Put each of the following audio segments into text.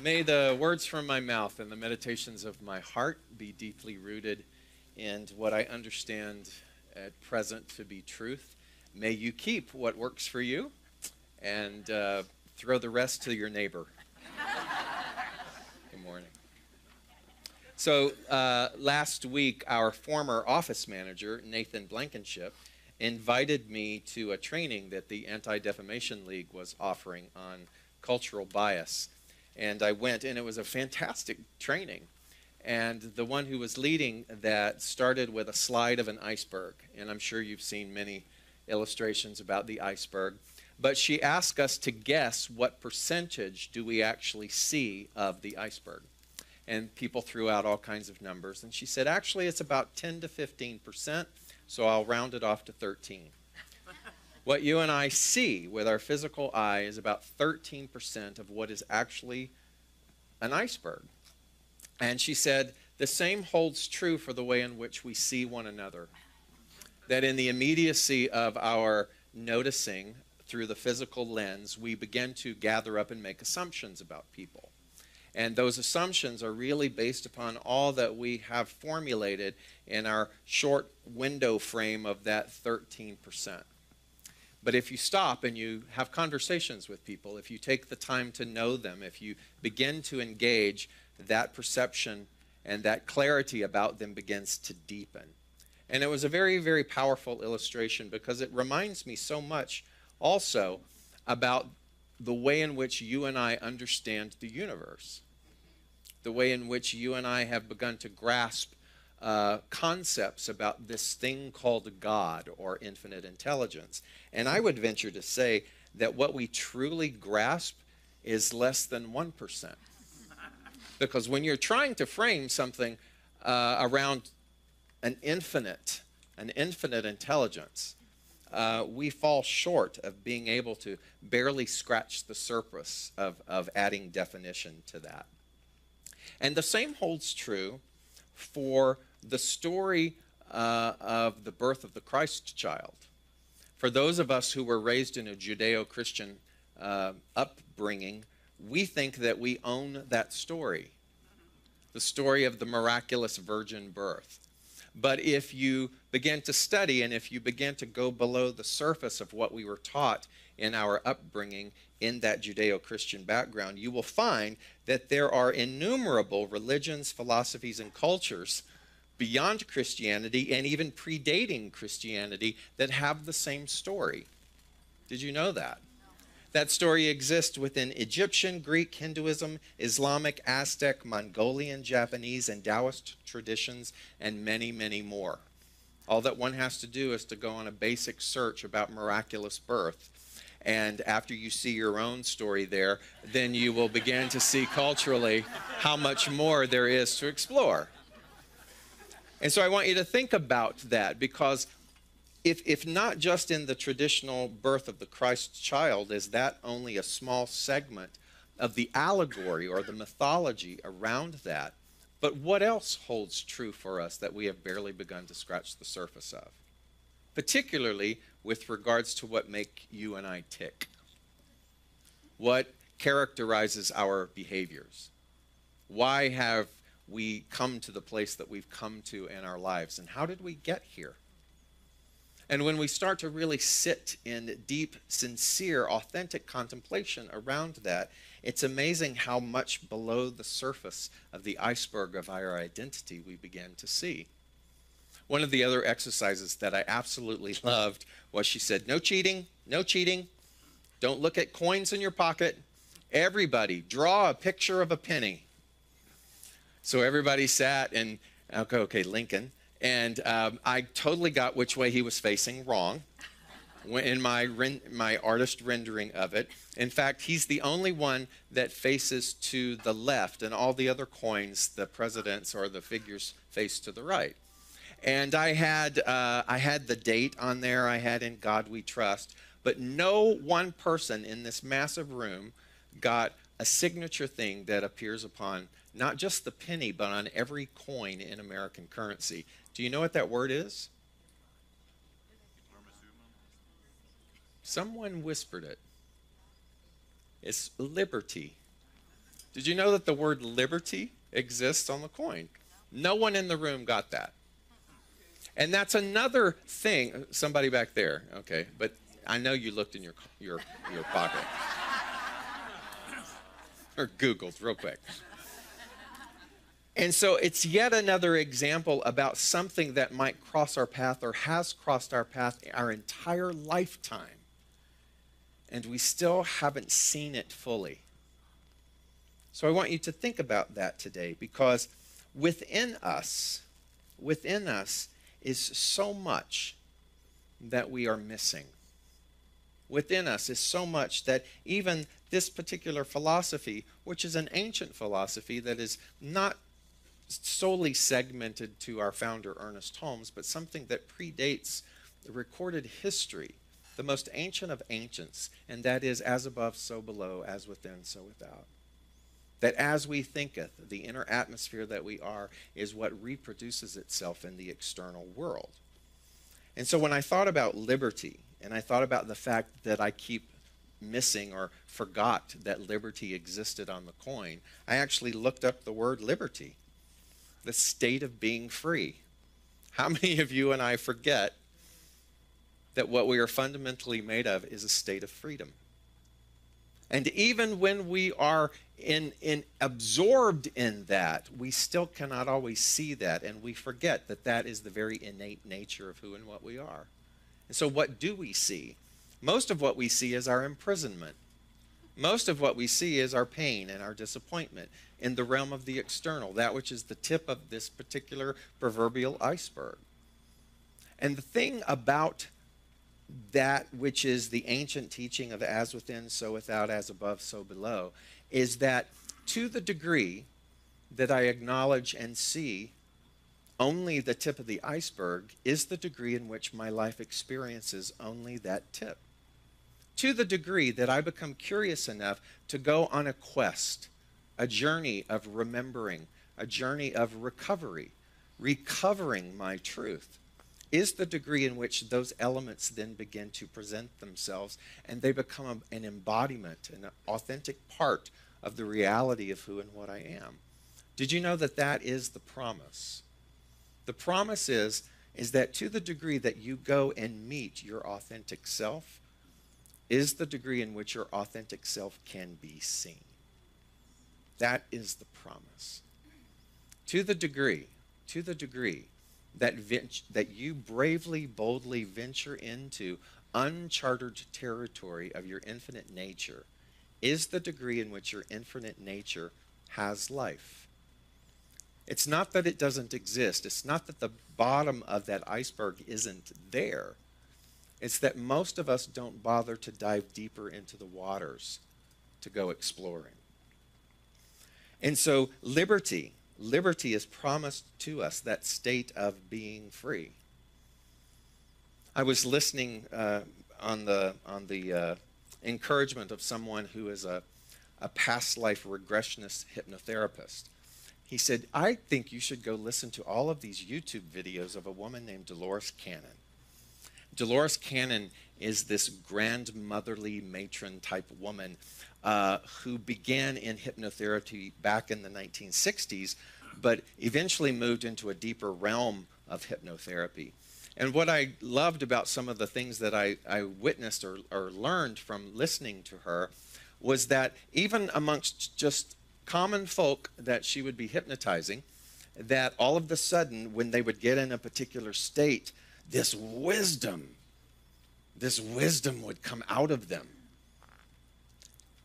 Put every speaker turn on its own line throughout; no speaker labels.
May the words from my mouth and the meditations of my heart be deeply rooted in what I understand at present to be truth. May you keep what works for you and throw the rest to your neighbor. Good morning. So last week, our former office manager, Nathan Blankenship, invited me to a training that the Anti-Defamation League was offering on cultural bias. And I went, and it was a fantastic training. And the one who was leading that started with a slide of an iceberg. And I'm sure you've seen many illustrations about the iceberg. But she asked us to guess what percentage do we actually see of the iceberg. And people threw out all kinds of numbers. And she said, actually, it's about 10 to 15%, so I'll round it off to 13. What you and I see with our physical eye is about 13% of what is actually an iceberg. And she said, the same holds true for the way in which we see one another. That in the immediacy of our noticing through the physical lens, we begin to gather up and make assumptions about people. And those assumptions are really based upon all that we have formulated in our short window frame of that 13%. But if you stop and you have conversations with people, if you take the time to know them, if you begin to engage, that perception and that clarity about them begins to deepen. And it was a very, very powerful illustration because it reminds me so much also about the way in which you and I understand the universe, the way in which you and I have begun to grasp concepts about this thing called God or infinite intelligence. And I would venture to say that what we truly grasp is less than 1%. Because when you're trying to frame something around an infinite intelligence, we fall short of being able to barely scratch the surface of adding definition to that. And the same holds true for the story of the birth of the Christ child. For those of us who were raised in a Judeo-Christian upbringing, we think that we own that story, the story of the miraculous virgin birth. But if you begin to study and if you begin to go below the surface of what we were taught in our upbringing in that Judeo-Christian background, you will find that there are innumerable religions, philosophies, and cultures beyond Christianity and even predating Christianity that have the same story. Did you know that? That story exists within Egyptian, Greek, Hinduism, Islamic, Aztec, Mongolian, Japanese, and Taoist traditions, and many, many more. All that one has to do is to go on a basic search about miraculous birth. And after you see your own story there, then you will begin to see culturally how much more there is to explore. And so I want you to think about that, because if not just in the traditional birth of the Christ child, is that only a small segment of the allegory or the mythology around that, but what else holds true for us that we have barely begun to scratch the surface of? Particularly with regards to what make you and I tick. What characterizes our behaviors? Why have we come to the place that we've come to in our lives? And how did we get here? And when we start to really sit in deep, sincere, authentic contemplation around that, it's amazing how much below the surface of the iceberg of our identity we begin to see. One of the other exercises that I absolutely loved was she said, no cheating, no cheating. Don't look at coins in your pocket. Everybody, draw a picture of a penny. So everybody sat and, okay, Lincoln. And I totally got which way he was facing wrong in my artist rendering of it. In fact, he's the only one that faces to the left, and all the other coins, the presidents or the figures, face to the right. And I had the date on there. I had In God We Trust. But no one person in this massive room got a signature thing that appears upon not just the penny, but on every coin in American currency. Do you know what that word is? Someone whispered it. It's liberty. Did you know that the word liberty exists on the coin? No one in the room got that. And that's another thing. Somebody back there, okay, but I know you looked in your pocket or Googled real quick. And so it's yet another example about something that might cross our path or has crossed our path our entire lifetime, and we still haven't seen it fully. So I want you to think about that today, because within us is so much that we are missing. Within us is so much that even this particular philosophy, which is an ancient philosophy that is not solely segmented to our founder Ernest Holmes, but something that predates the recorded history, the most ancient of ancients, and that is as above, so below, as within, so without. That as we thinketh, the inner atmosphere that we are is what reproduces itself in the external world. And so when I thought about liberty, and I thought about the fact that I keep missing or forgot that liberty existed on the coin, I actually looked up the word liberty, the state of being free. How many of you and I forget that what we are fundamentally made of is a state of freedom? And even when we are absorbed in that, we still cannot always see that, and we forget that that is the very innate nature of who and what we are. And so what do we see? Most of what we see is our imprisonment. Most of what we see is our pain and our disappointment in the realm of the external, that which is the tip of this particular proverbial iceberg. And the thing about that which is the ancient teaching of as within, so without, as above, so below, is that to the degree that I acknowledge and see only the tip of the iceberg is the degree in which my life experiences only that tip. To the degree that I become curious enough to go on a quest, a journey of remembering, a journey of recovery, recovering my truth, is the degree in which those elements then begin to present themselves, and they become an embodiment, an authentic part of the reality of who and what I am. Did you know that that is the promise? The promise is that to the degree that you go and meet your authentic self is the degree in which your authentic self can be seen. That is the promise. To the degree that you bravely, boldly venture into uncharted territory of your infinite nature is the degree in which your infinite nature has life. It's not that it doesn't exist. It's not that the bottom of that iceberg isn't there. It's that most of us don't bother to dive deeper into the waters to go exploring. And so liberty is promised to us, that state of being free. I was listening on the encouragement of someone who is a past life regressionist hypnotherapist. He said, I think you should go listen to all of these YouTube videos of a woman named Dolores Cannon. Dolores Cannon is this grandmotherly matron type woman who began in hypnotherapy back in the 1960s, but eventually moved into a deeper realm of hypnotherapy. And what I loved about some of the things that I witnessed or learned from listening to her was that even amongst just common folk that she would be hypnotizing, that all of a sudden when they would get in a particular state, this wisdom would come out of them.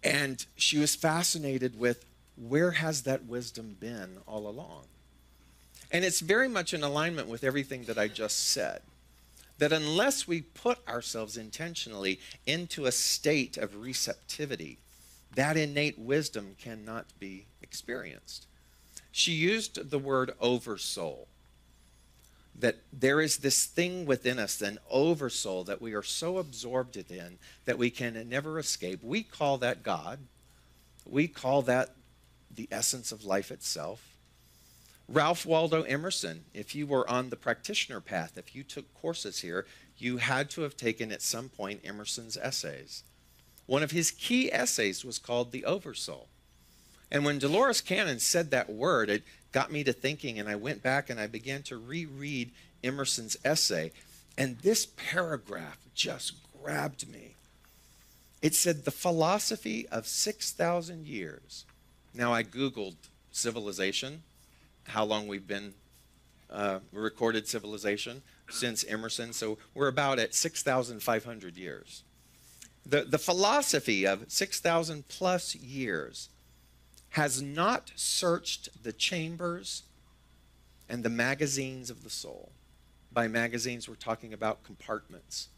And she was fascinated with, where has that wisdom been all along? And it's very much in alignment with everything that I just said. That unless we put ourselves intentionally into a state of receptivity, that innate wisdom cannot be experienced. She used the word oversoul. That there is this thing within us, an oversoul, that we are so absorbed in that we can never escape. We call that God. We call that the essence of life itself. Ralph Waldo Emerson, if you were on the practitioner path, if you took courses here, you had to have taken at some point Emerson's essays. One of his key essays was called The Oversoul. And when Dolores Cannon said that word, it got me to thinking, and I went back and I began to reread Emerson's essay, and this paragraph just grabbed me. It said, the philosophy of 6,000 years. Now, I Googled civilization, how long we've been recorded civilization since Emerson, so we're about at 6,500 years. The philosophy of 6,000 plus years has not searched the chambers and the magazines of the soul. By magazines, we're talking about compartments.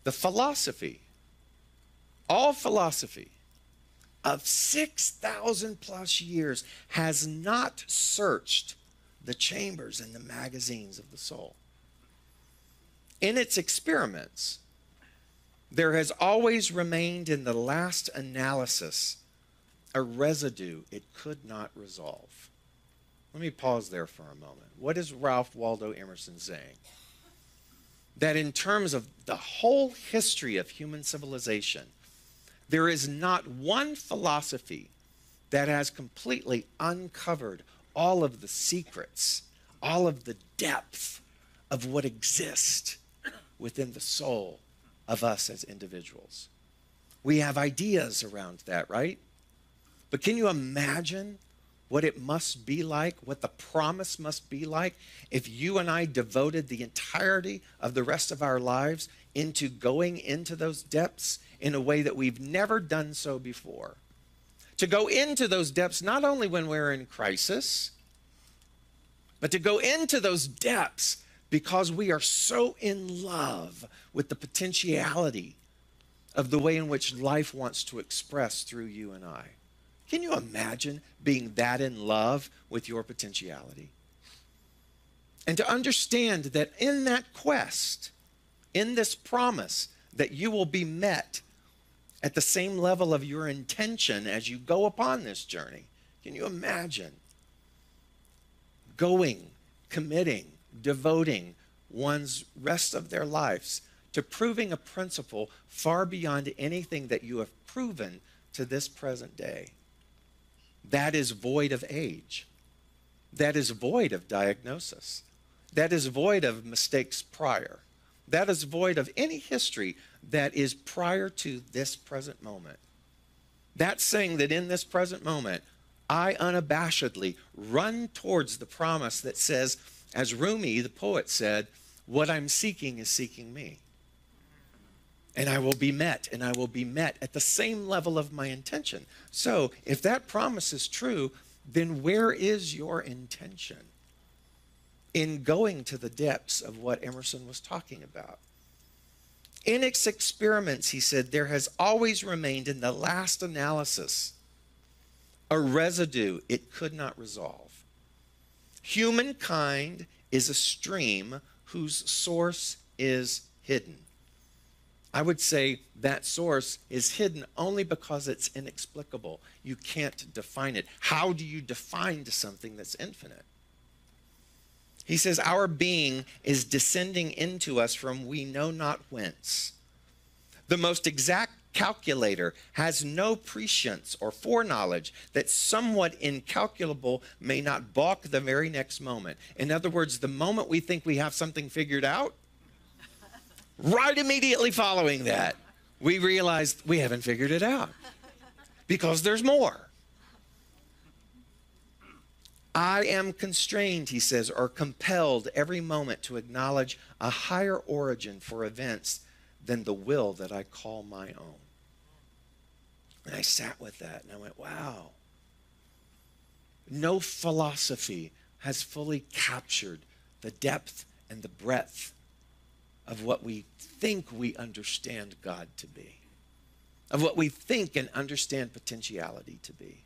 The philosophy, all philosophy of 6,000 plus years has not searched the chambers and the magazines of the soul. In its experiments, there has always remained in the last analysis a residue it could not resolve. Let me pause there for a moment. What is Ralph Waldo Emerson saying? That in terms of the whole history of human civilization, there is not one philosophy that has completely uncovered all of the secrets, all of the depth of what exists within the soul of us as individuals. We have ideas around that, right? But can you imagine what it must be like, what the promise must be like, if you and I devoted the entirety of the rest of our lives into going into those depths in a way that we've never done so before? To go into those depths not only when we're in crisis, but to go into those depths because we are so in love with the potentiality of the way in which life wants to express through you and I. Can you imagine being that in love with your potentiality? And to understand that in that quest, in this promise, that you will be met at the same level of your intention as you go upon this journey. Can you imagine going, committing, devoting one's rest of their lives to proving a principle far beyond anything that you have proven to this present day? That is void of age. That is void of diagnosis. That is void of mistakes prior. That is void of any history that is prior to this present moment. That's saying that in this present moment, I unabashedly run towards the promise that says, as Rumi, the poet, said, what I'm seeking is seeking me. And I will be met, and I will be met at the same level of my intention. So if that promise is true, then where is your intention in going to the depths of what Emerson was talking about? In its experiments, he said, there has always remained in the last analysis a residue it could not resolve. Humankind is a stream whose source is hidden. I would say that source is hidden only because it's inexplicable. You can't define it. How do you define something that's infinite? He says, our being is descending into us from we know not whence. The most exact calculator has no prescience or foreknowledge that somewhat incalculable may not balk the very next moment. In other words, the moment we think we have something figured out, right immediately following that, we realize we haven't figured it out because there's more. I am constrained, he says, or compelled every moment to acknowledge a higher origin for events than the will that I call my own. And I sat with that and I went, wow. No philosophy has fully captured the depth and the breadth of what we think we understand God to be, of what we think and understand potentiality to be.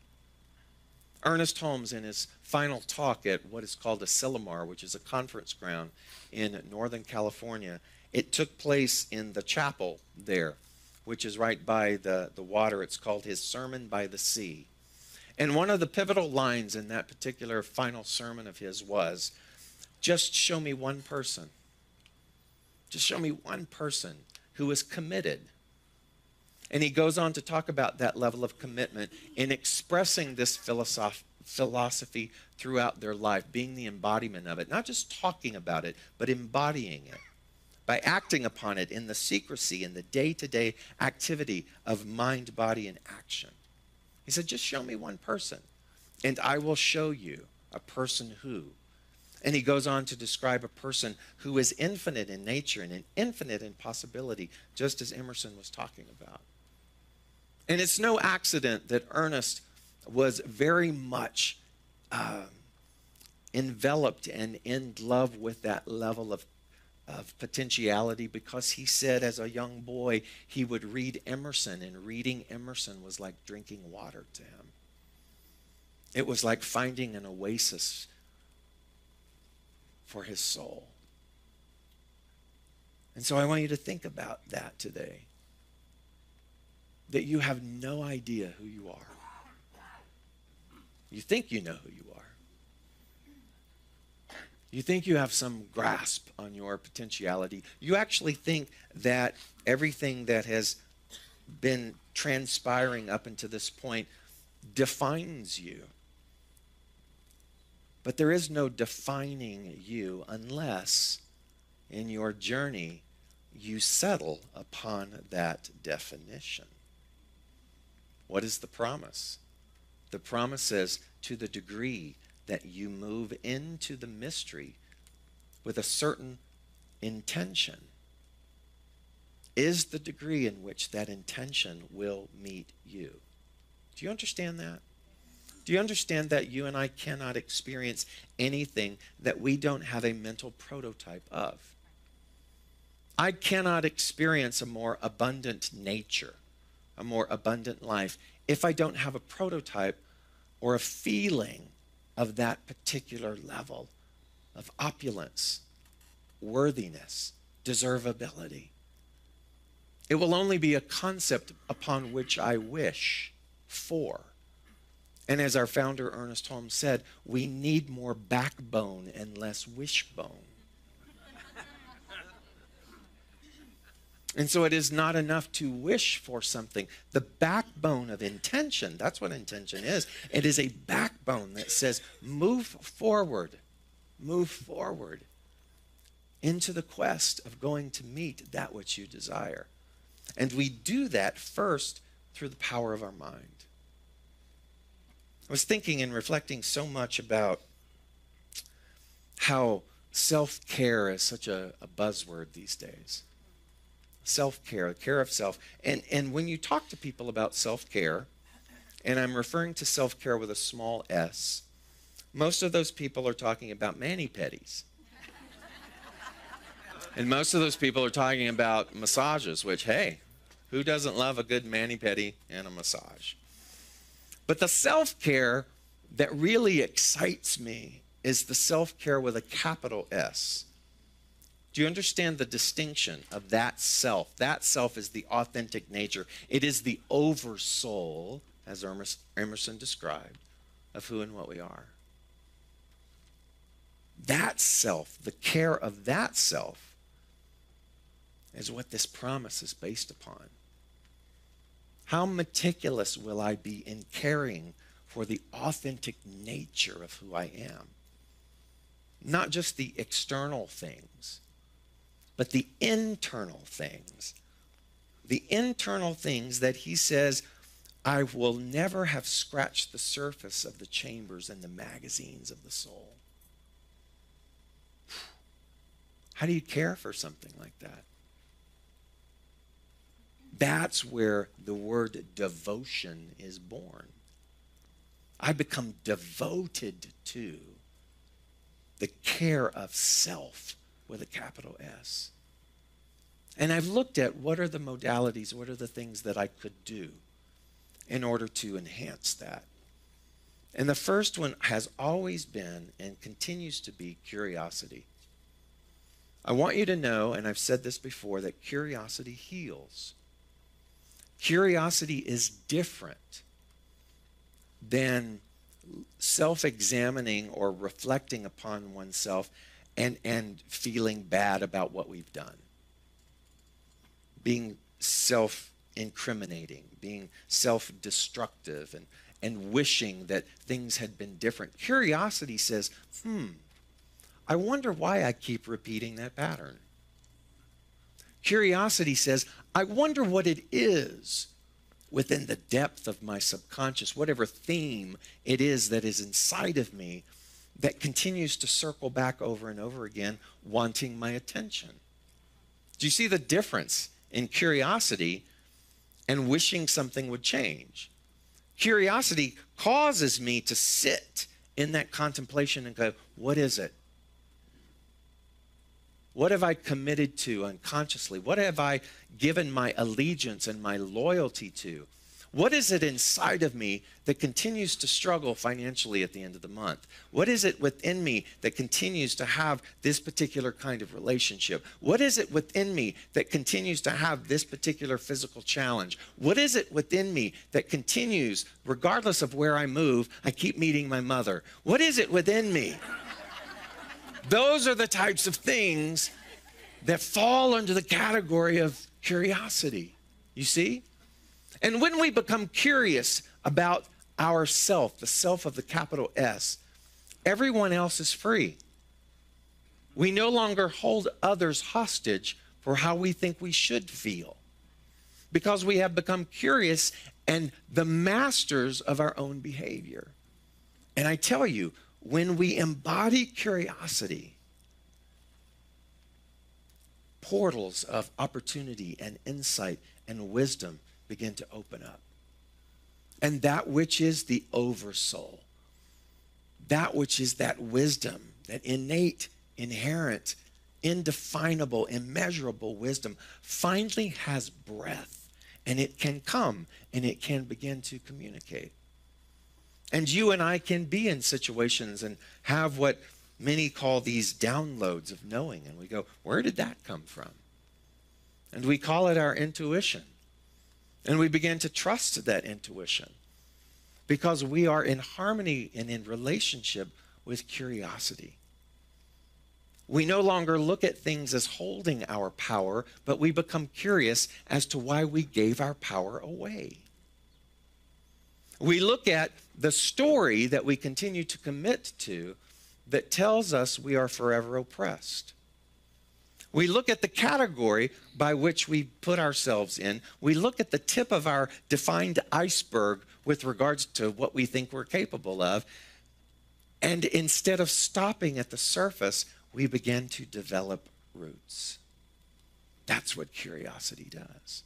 Ernest Holmes, in his final talk at what is called a Silomar, which is a conference ground in Northern California, it took place in the chapel there, which is right by the water. It's called his Sermon by the Sea. And one of the pivotal lines in that particular final sermon of his was, just show me one person. Just show me one person who is committed And he goes on to talk about that level of commitment in expressing this philosophy throughout their life, being the embodiment of it, not just talking about it, but embodying it by acting upon it in the secrecy, in the day-to-day activity of mind, body, and action. He said, just show me one person, and I will show you a person who. And he goes on to describe a person who is infinite in nature and infinite in possibility, just as Emerson was talking about. And it's no accident that Ernest was very much enveloped and in love with that level of potentiality, because he said as a young boy he would read Emerson, and reading Emerson was like drinking water to him. It was like finding an oasis for his soul. And so I want you to think about that today, that you have no idea who you are. You think you know who you are. You think you have some grasp on your potentiality. You actually think that everything that has been transpiring up until this point defines you. But there is no defining you unless in your journey you settle upon that definition. What is the promise? The promise says, to the degree that you move into the mystery with a certain intention, is the degree in which that intention will meet you. Do you understand that? Do you understand that you and I cannot experience anything that we don't have a mental prototype of? I cannot experience a more abundant nature, a more abundant life, if I don't have a prototype or a feeling of that particular level of opulence, worthiness, deservability. It will only be a concept upon which I wish for. And as our founder Ernest Holmes said, we need more backbone and less wishbone. And so it is not enough to wish for something. The backbone of intention, that's what intention is. It is a backbone that says, move forward into the quest of going to meet that which you desire. And we do that first through the power of our mind. I was thinking and reflecting so much about how self-care is such a buzzword these days. Self-care, care of self. And when you talk to people about self-care, and I'm referring to self-care with a small s, most of those people are talking about mani-pedis. And most of those people are talking about massages, which, hey, who doesn't love a good mani-pedi and a massage? But the self-care that really excites me is the self-care with a capital S. Do you understand the distinction of that self? That self is the authentic nature. It is the oversoul, as Emerson described, of who and what we are. That self, the care of that self, is what this promise is based upon. How meticulous will I be in caring for the authentic nature of who I am? Not just the external things, but the internal things. The internal things that he says, I will never have scratched the surface of the chambers and the magazines of the soul. How do you care for something like that? That's where the word devotion is born. I become devoted to the care of self with a capital S. And I've looked at what are the modalities, what are the things that I could do in order to enhance that. And the first one has always been and continues to be curiosity. I want you to know, and I've said this before, that curiosity heals. Curiosity is different than self-examining or reflecting upon oneself and feeling bad about what we've done. Being self-incriminating, being self-destructive, and wishing that things had been different. Curiosity says, I wonder why I keep repeating that pattern. Curiosity says, I wonder what it is within the depth of my subconscious, whatever theme it is that is inside of me that continues to circle back over and over again, wanting my attention. Do you see the difference in curiosity and wishing something would change? Curiosity causes me to sit in that contemplation and go, what is it? What have I committed to unconsciously? What have I given my allegiance and my loyalty to? What is it inside of me that continues to struggle financially at the end of the month? What is it within me that continues to have this particular kind of relationship? What is it within me that continues to have this particular physical challenge? What is it within me that continues, regardless of where I move, I keep meeting my mother? What is it within me? Those are the types of things that fall under the category of curiosity, you see? And when we become curious about ourself, the self of the capital S, everyone else is free. We no longer hold others hostage for how we think we should feel because we have become curious and the masters of our own behavior. And I tell you, when we embody curiosity, portals of opportunity and insight and wisdom begin to open up. And that which is the oversoul, that which is that wisdom, that innate, inherent, indefinable, immeasurable wisdom, finally has breath, and it can come and it can begin to communicate. And you and I can be in situations and have what many call these downloads of knowing. And we go, where did that come from? And we call it our intuition. And we begin to trust that intuition because we are in harmony and in relationship with curiosity. We no longer look at things as holding our power, but we become curious as to why we gave our power away. We look at the story that we continue to commit to that tells us we are forever oppressed. We look at the category by which we put ourselves in. We look at the tip of our defined iceberg with regards to what we think we're capable of. And instead of stopping at the surface, we begin to develop roots. That's what curiosity does.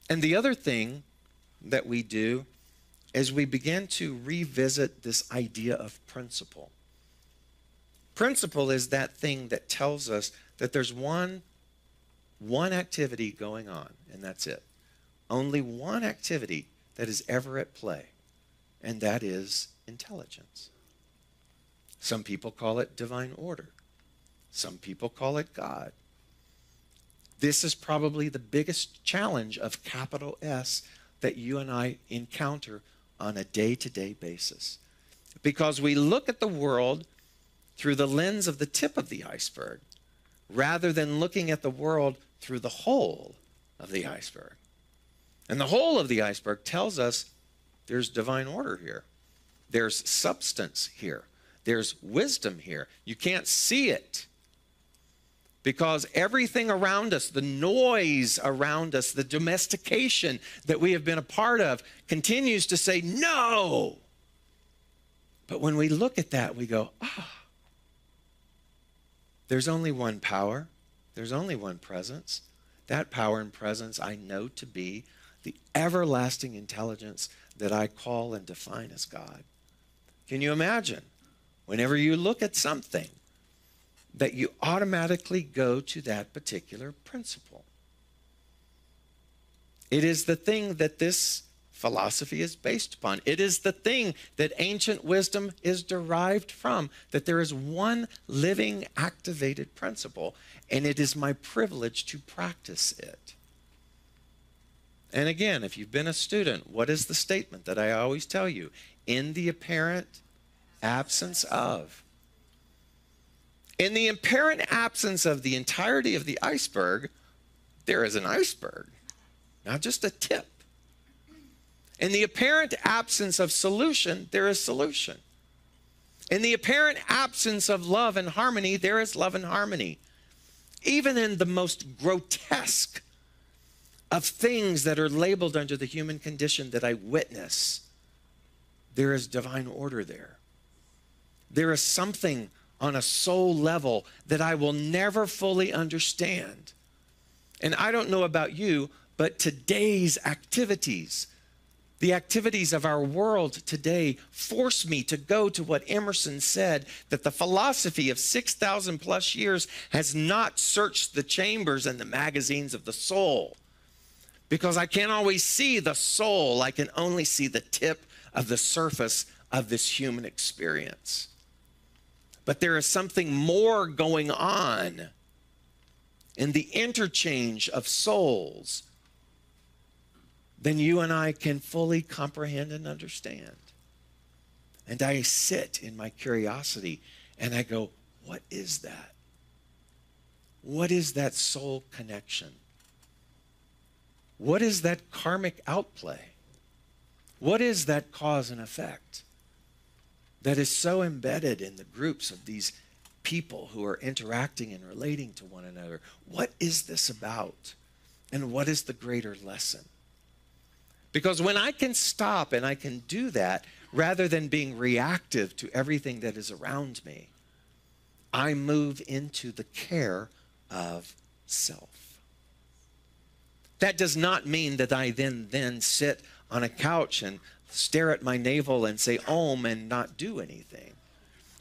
And the other thing that we do is we begin to revisit this idea of principle. Principle is that thing that tells us that there's one activity going on, and that's it. Only one activity that is ever at play, and that is intelligence. Some people call it divine order. Some people call it God. This is probably the biggest challenge of capital S that you and I encounter on a day-to-day basis. Because we look at the world through the lens of the tip of the iceberg, rather than looking at the world through the whole of the iceberg. And the whole of the iceberg tells us there's divine order here. There's substance here. There's wisdom here. You can't see it because everything around us, the noise around us, the domestication that we have been a part of continues to say no. But when we look at that, we go, there's only one power. There's only one presence. That power and presence I know to be the everlasting intelligence that I call and define as God. Can you imagine? Whenever you look at something, that you automatically go to that particular principle. It is the thing that this philosophy is based upon. It is the thing that ancient wisdom is derived from, that there is one living activated principle, and it is my privilege to practice it. And again, if you've been a student, what is the statement that I always tell you? In the apparent absence of. In the apparent absence of the entirety of the iceberg, there is an iceberg. not just a tip. In the apparent absence of solution, there is solution. In the apparent absence of love and harmony, there is love and harmony. Even in the most grotesque of things that are labeled under the human condition that I witness, there is divine order there. There is something on a soul level that I will never fully understand. And I don't know about you, but today's activities, the activities of our world today, force me to go to what Emerson said, that the philosophy of 6,000 plus years has not searched the chambers and the magazines of the soul. Because I can't always see the soul, I can only see the tip of the surface of this human experience. But there is something more going on in the interchange of souls than you and I can fully comprehend and understand. And I sit in my curiosity and I go, what is that? What is that soul connection? What is that karmic outplay? What is that cause and effect that is so embedded in the groups of these people who are interacting and relating to one another? What is this about? And what is the greater lesson? Because when I can stop and I can do that, rather than being reactive to everything that is around me, I move into the care of self. That does not mean that I then sit on a couch and stare at my navel and say Om and not do anything.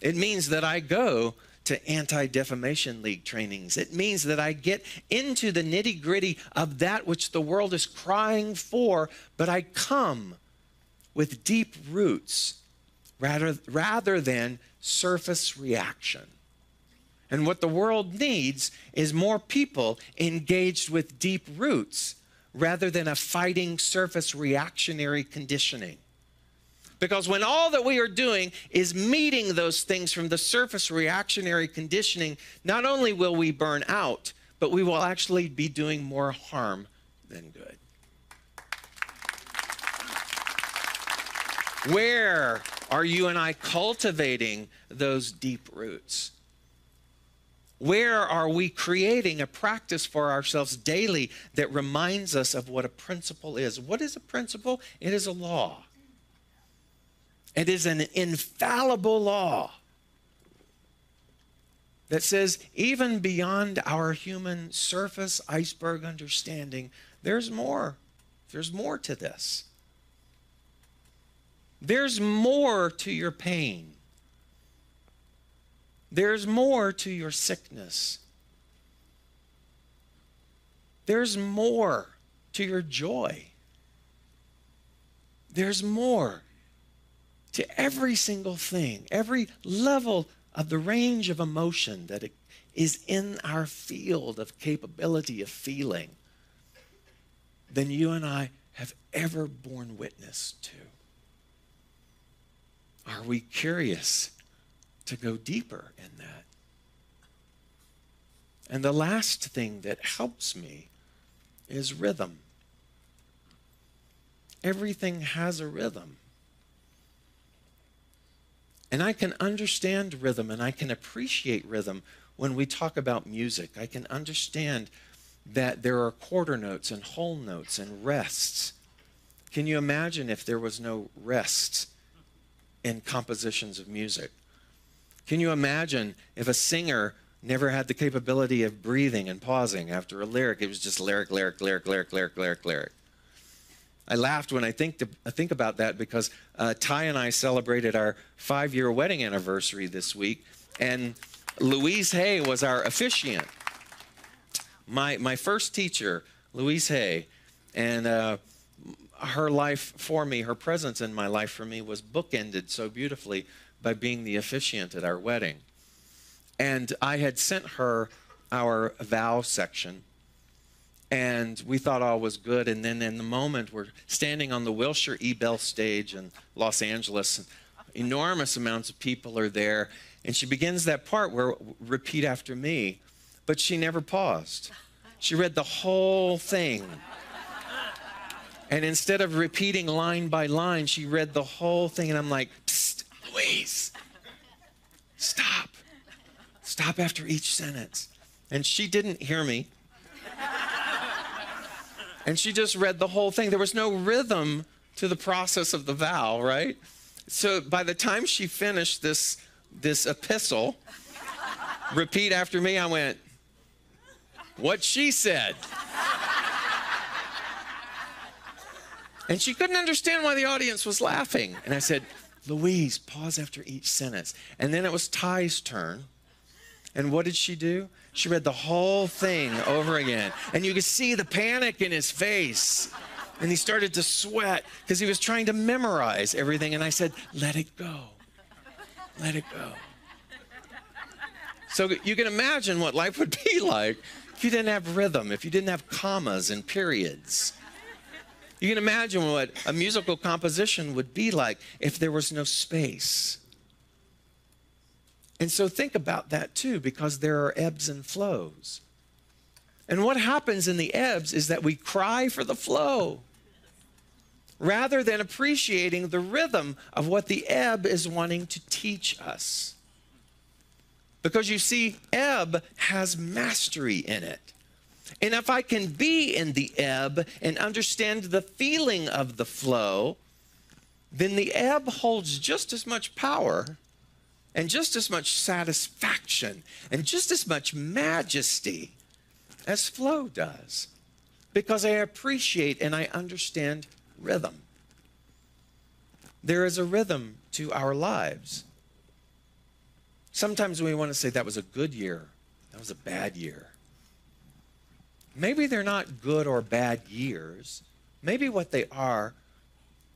It means that I go to Anti-Defamation League trainings. It means that I get into the nitty-gritty of that which the world is crying for, but I come with deep roots rather than surface reaction. And what the world needs is more people engaged with deep roots rather than a fighting surface reactionary conditioning. Because when all that we are doing is meeting those things from the surface reactionary conditioning, not only will we burn out, but we will actually be doing more harm than good. Where are you and I cultivating those deep roots? Where are we creating a practice for ourselves daily that reminds us of what a principle is? What is a principle? It is a law. It is an infallible law that says even beyond our human surface iceberg understanding, there's more. There's more to this. There's more to your pain. There's more to your sickness. There's more to your joy. There's more to every single thing, every level of the range of emotion that is in our field of capability of feeling than you and I have ever borne witness to. Are we curious to go deeper in that? And the last thing that helps me is rhythm. Everything has a rhythm. And I can understand rhythm and I can appreciate rhythm when we talk about music. I can understand that there are quarter notes and whole notes and rests. Can you imagine if there was no rests in compositions of music? Can you imagine if a singer never had the capability of breathing and pausing after a lyric? It was just lyric, lyric, lyric, lyric, lyric, lyric, lyric. I laughed when I think about that because Ty and I celebrated our 5-year wedding anniversary this week, and Louise Hay was our officiant. My first teacher, Louise Hay, and her life for me, her presence in my life for me was bookended so beautifully by being the officiant at our wedding. And I had sent her our vow section, and we thought all was good. And then in the moment, we're standing on the Wilshire Ebell stage in Los Angeles. And enormous amounts of people are there. And she begins that part where, repeat after me, but she never paused. She read the whole thing And instead of repeating line by line, she read the whole thing. And I'm like, psst, Louise, stop. Stop after each sentence. And she didn't hear me. And she just read the whole thing. There was no rhythm to the process of the vow, right? So by the time she finished this epistle, repeat after me, I went, what she said. And she couldn't understand why the audience was laughing. And I said, Louise, pause after each sentence. And then it was Ty's turn. And what did she do? She read the whole thing over again. And you could see the panic in his face. And he started to sweat because he was trying to memorize everything. And I said, let it go. Let it go. So you can imagine what life would be like if you didn't have rhythm, if you didn't have commas and periods. You can imagine what a musical composition would be like if there was no space. And so think about that too, because there are ebbs and flows. And what happens in the ebbs is that we cry for the flow rather than appreciating the rhythm of what the ebb is wanting to teach us. Because you see, ebb has mastery in it. And if I can be in the ebb and understand the feeling of the flow, then the ebb holds just as much power and just as much satisfaction and just as much majesty as flow does. Because I appreciate and I understand rhythm. There is a rhythm to our lives. Sometimes we want to say that was a good year, that was a bad year. Maybe they're not good or bad years. Maybe what they are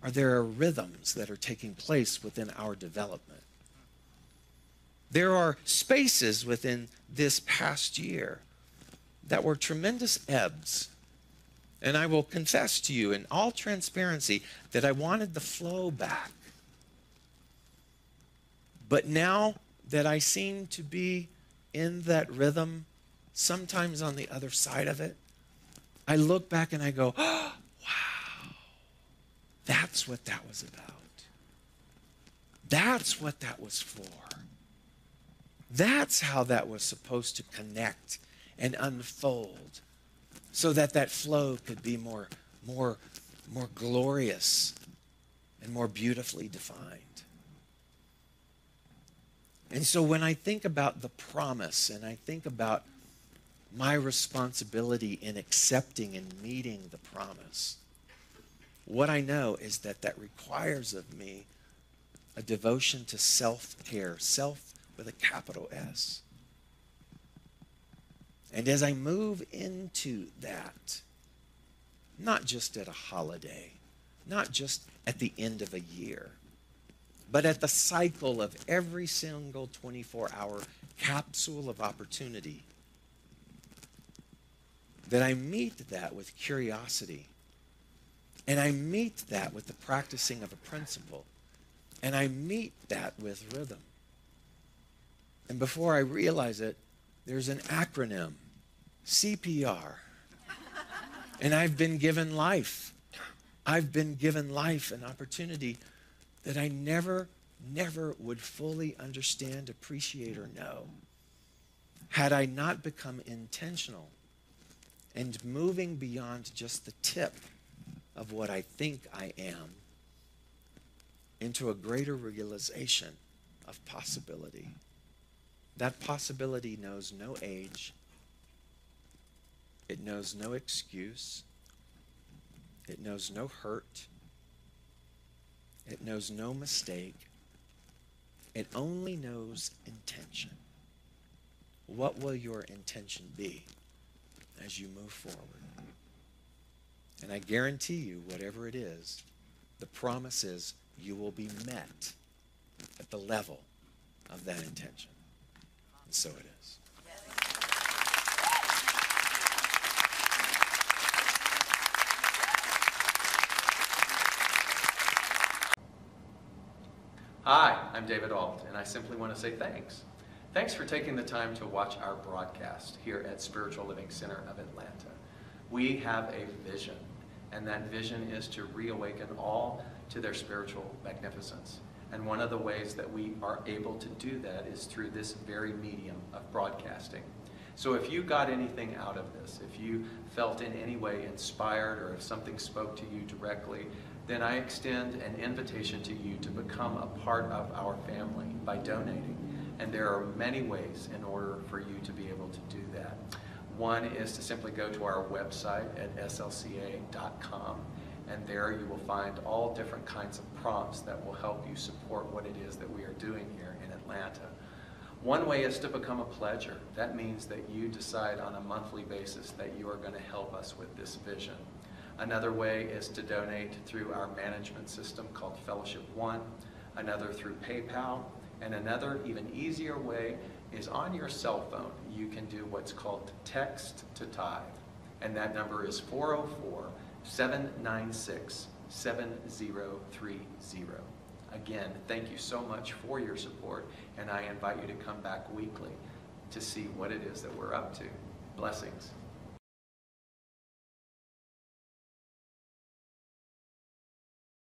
there are rhythms that are taking place within our development. There are spaces within this past year that were tremendous ebbs. And I will confess to you in all transparency that I wanted the flow back. But now that I seem to be in that rhythm, sometimes on the other side of it, I look back and I go, oh, wow, that's what that was about. That's what that was for. That's how that was supposed to connect and unfold so that that flow could be more glorious and more beautifully defined. And so when I think about the promise and I think about my responsibility in accepting and meeting the promise, what I know is that that requires of me a devotion to self-care, self with a capital S. And as I move into that, not just at a holiday, not just at the end of a year, but at the cycle of every single 24-hour capsule of opportunity, that I meet that with curiosity, and I meet that with the practicing of a principle, and I meet that with rhythm. And before I realize it, there's an acronym, CPR. And I've been given life. I've been given life, an opportunity that I never would fully understand, appreciate, or know had I not become intentional and moving beyond just the tip of what I think I am into a greater realization of possibility. That possibility knows no age. It knows no excuse. It knows no hurt. It knows no mistake. It only knows intention. What will your intention be as you move forward? And I guarantee you, whatever it is, the promise is you will be met at the level of that intention. And so it is.
Hi, I'm David Ault, and I simply want to say thanks. Thanks for taking the time to watch our broadcast here at Spiritual Living Center of Atlanta. We have a vision, And that vision is to reawaken all to their spiritual magnificence. And one of the ways that we are able to do that is through this very medium of broadcasting. So if you got anything out of this, if you felt in any way inspired, or if something spoke to you directly, then I extend an invitation to you to become a part of our family by donating. And there are many ways in order for you to be able to do that. One is to simply go to our website at slca.com, and there you will find all different kinds of prompts that will help you support what it is that we are doing here in Atlanta. One way is to become a pledger. That means that you decide on a monthly basis that you are going to help us with this vision. Another way is to donate through our management system called Fellowship One, another through PayPal, and another even easier way is on your cell phone. You can do what's called text to tithe, and that number is 404-796-7030. Again, thank you so much for your support, and I invite you to come back weekly to see what it is that we're up to. Blessings.